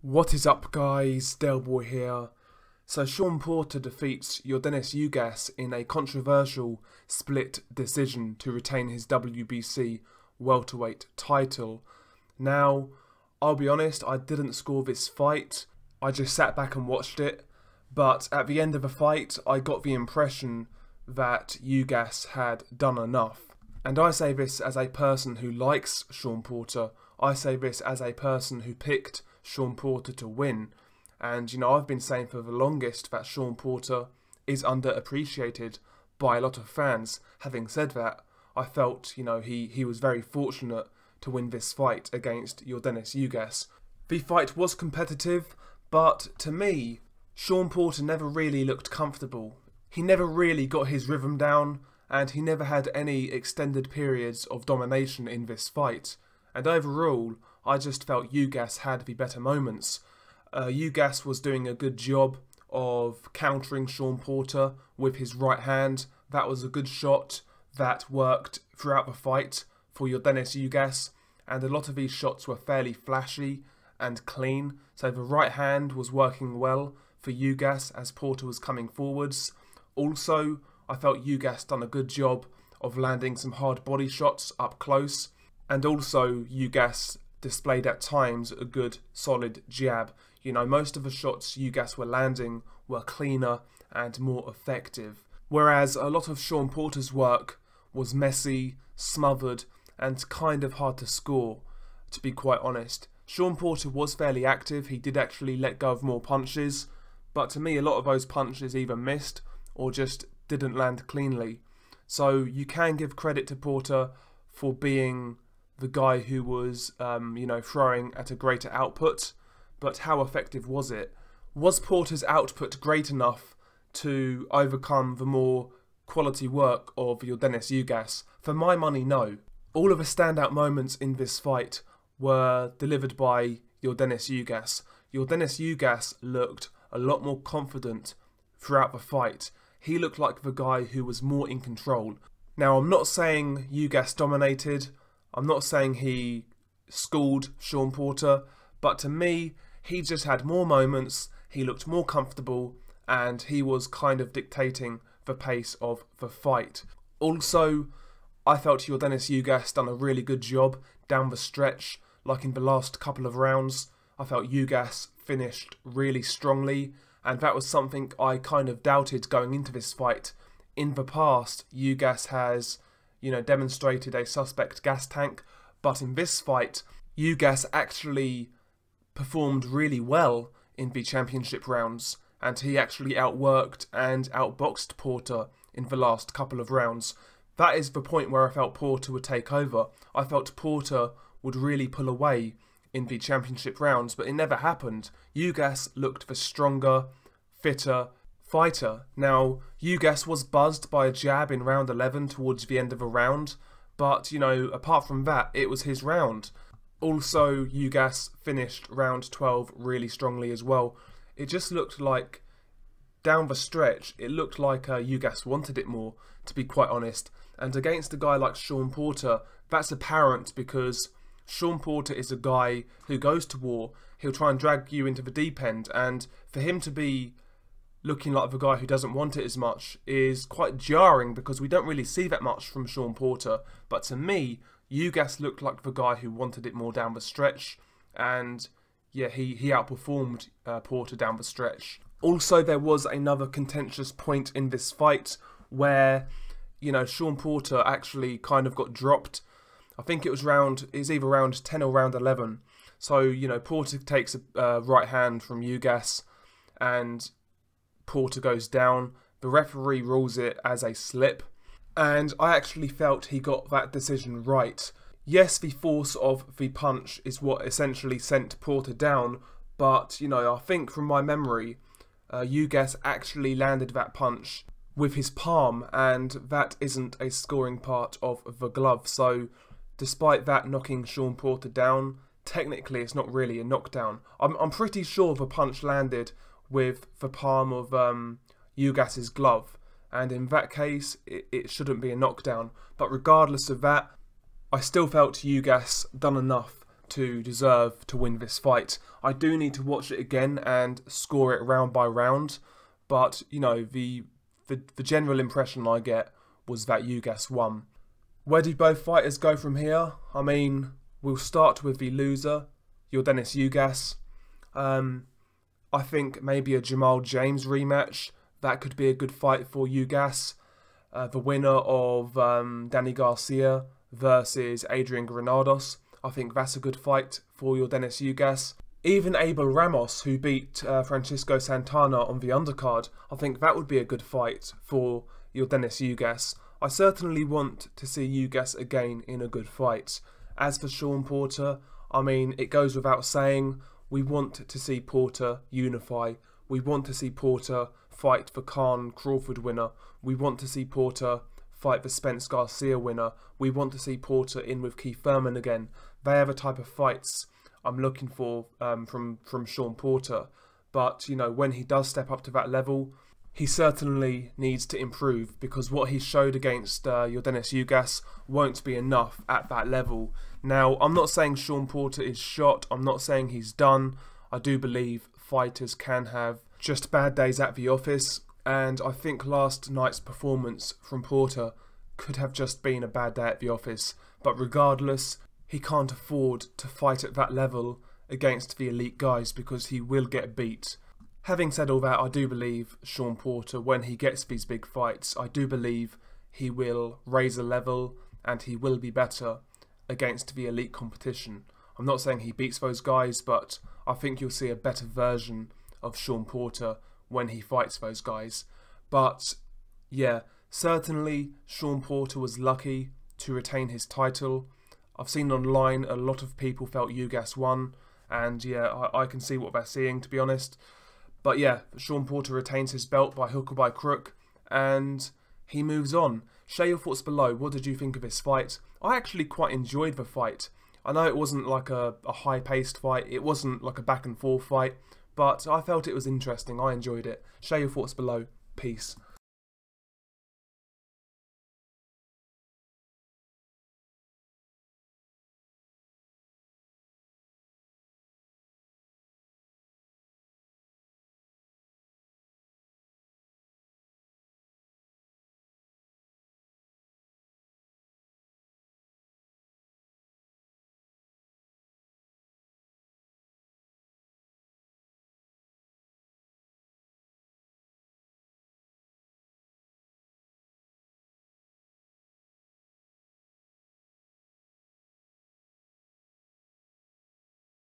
What is up, guys? Delboy here. So Shawn Porter defeats Yordenis Ugas in a controversial split decision to retain his WBC welterweight title. Now, I'll be honest, I didn't score this fight. I just sat back and watched it. But at the end of the fight, I got the impression that Ugas had done enough. And I say this as a person who likes Shawn Porter. I say this as a person who picked Shawn Porter to win. And, I've been saying for the longest that Shawn Porter is underappreciated by a lot of fans. Having said that, I felt, he was very fortunate to win this fight against Yordenis Ugas. The fight was competitive, but to me, Shawn Porter never really looked comfortable. He never really got his rhythm down, and he never had any extended periods of domination in this fight. And overall, I just felt Ugas had the better moments. Ugas was doing a good job of countering Shawn Porter with his right hand. That was a good shot that worked throughout the fight for Yordenis Ugas, and a lot of these shots were fairly flashy and clean. So the right hand was working well for Ugas as Porter was coming forwards. Also, I felt Ugas done a good job of landing some hard body shots up close, and also Ugas displayed at times a good solid jab. Most of the shots Ugas were landing were cleaner and more effective, whereas a lot of Shawn Porter's work was messy, smothered, and kind of hard to score, to be quite honest. Shawn Porter was fairly active. He did actually let go of more punches, but to me a lot of those punches either missed or just didn't land cleanly. So you can give credit to Porter for being the guy who was, throwing at a greater output. But how effective was it? Was Porter's output great enough to overcome the more quality work of Yordenis Ugas? For my money, no. All of the standout moments in this fight were delivered by Yordenis Ugas. Yordenis Ugas looked a lot more confident throughout the fight. He looked like the guy who was more in control. Now, I'm not saying Ugas dominated. I'm not saying he schooled Shawn Porter. But to me, he just had more moments, he looked more comfortable, and he was kind of dictating the pace of the fight. Also, I felt Yordenis Ugas done a really good job down the stretch, like in the last couple of rounds. I felt Ugas finished really strongly, and that was something I kind of doubted going into this fight. In the past, Ugas has, demonstrated a suspect gas tank, but in this fight, Ugas actually performed really well in the championship rounds, and he actually outworked and outboxed Porter in the last couple of rounds. That is the point where I felt Porter would take over. I felt Porter would really pull away in the championship rounds, but it never happened. Ugas looked the stronger, fitter fighter. Now, Ugas was buzzed by a jab in round 11 towards the end of a round, but, apart from that, it was his round. Also, Ugas finished round 12 really strongly as well. It just looked like, down the stretch, it looked like Ugas wanted it more, to be quite honest. And against a guy like Shawn Porter, that's apparent because Shawn Porter is a guy who goes to war. He'll try and drag you into the deep end, and for him to be looking like the guy who doesn't want it as much is quite jarring because we don't really see that much from Shawn Porter. But to me, Ugas looked like the guy who wanted it more down the stretch, and yeah, he outperformed Porter down the stretch. Also, there was another contentious point in this fight where, Shawn Porter actually kind of got dropped. I think it was either round 10 or round 11. So, Porter takes a right hand from Ugas, and Porter goes down. The referee rules it as a slip, and I actually felt he got that decision right. Yes, the force of the punch is what essentially sent Porter down, but, I think from my memory, Ugas actually landed that punch with his palm, and that isn't a scoring part of the glove. So, despite that knocking Shawn Porter down, technically it's not really a knockdown. I'm pretty sure the punch landed with the palm of Ugas's glove, and in that case it shouldn't be a knockdown. But regardless of that, I still felt Ugas done enough to deserve to win this fight. I do need to watch it again and score it round by round, but you know, the general impression I get was that Ugas won. Where do both fighters go from here? I mean, we'll start with the loser, Yordenis Ugas. I think maybe a Jamal James rematch, that could be a good fight for Ugas. The winner of Danny Garcia versus Adrian Granados, I think that's a good fight for Yordenis Ugas. Even Abel Ramos, who beat Francisco Santana on the undercard, I think that would be a good fight for Yordenis Ugas. I certainly want to see Ugas again in a good fight. As for Shawn Porter, I mean, it goes without saying, we want to see Porter unify. We want to see Porter fight the Khan Crawford winner. We want to see Porter fight the Spence Garcia winner. We want to see Porter in with Keith Thurman again. They are the type of fights I'm looking for from Shawn Porter. But, you know, when he does step up to that level, he certainly needs to improve, because what he showed against Yordenis Ugas won't be enough at that level. Now, I'm not saying Shawn Porter is shot. I'm not saying he's done. I do believe fighters can have just bad days at the office, and I think last night's performance from Porter could have just been a bad day at the office. But regardless, he can't afford to fight at that level against the elite guys, because he will get beat. Having said all that, I do believe Shawn Porter, when he gets these big fights, I do believe he will raise a level and he will be better against the elite competition. I'm not saying he beats those guys, but I think you'll see a better version of Shawn Porter when he fights those guys. But yeah, certainly Shawn Porter was lucky to retain his title. I've seen online a lot of people felt Ugas won, and yeah, I can see what they're seeing, to be honest. But yeah, Shawn Porter retains his belt by hook or by crook, and he moves on. Share your thoughts below. What did you think of this fight? I actually quite enjoyed the fight. I know it wasn't like a high-paced fight. It wasn't like a back-and-forth fight, but I felt it was interesting. I enjoyed it. Share your thoughts below. Peace.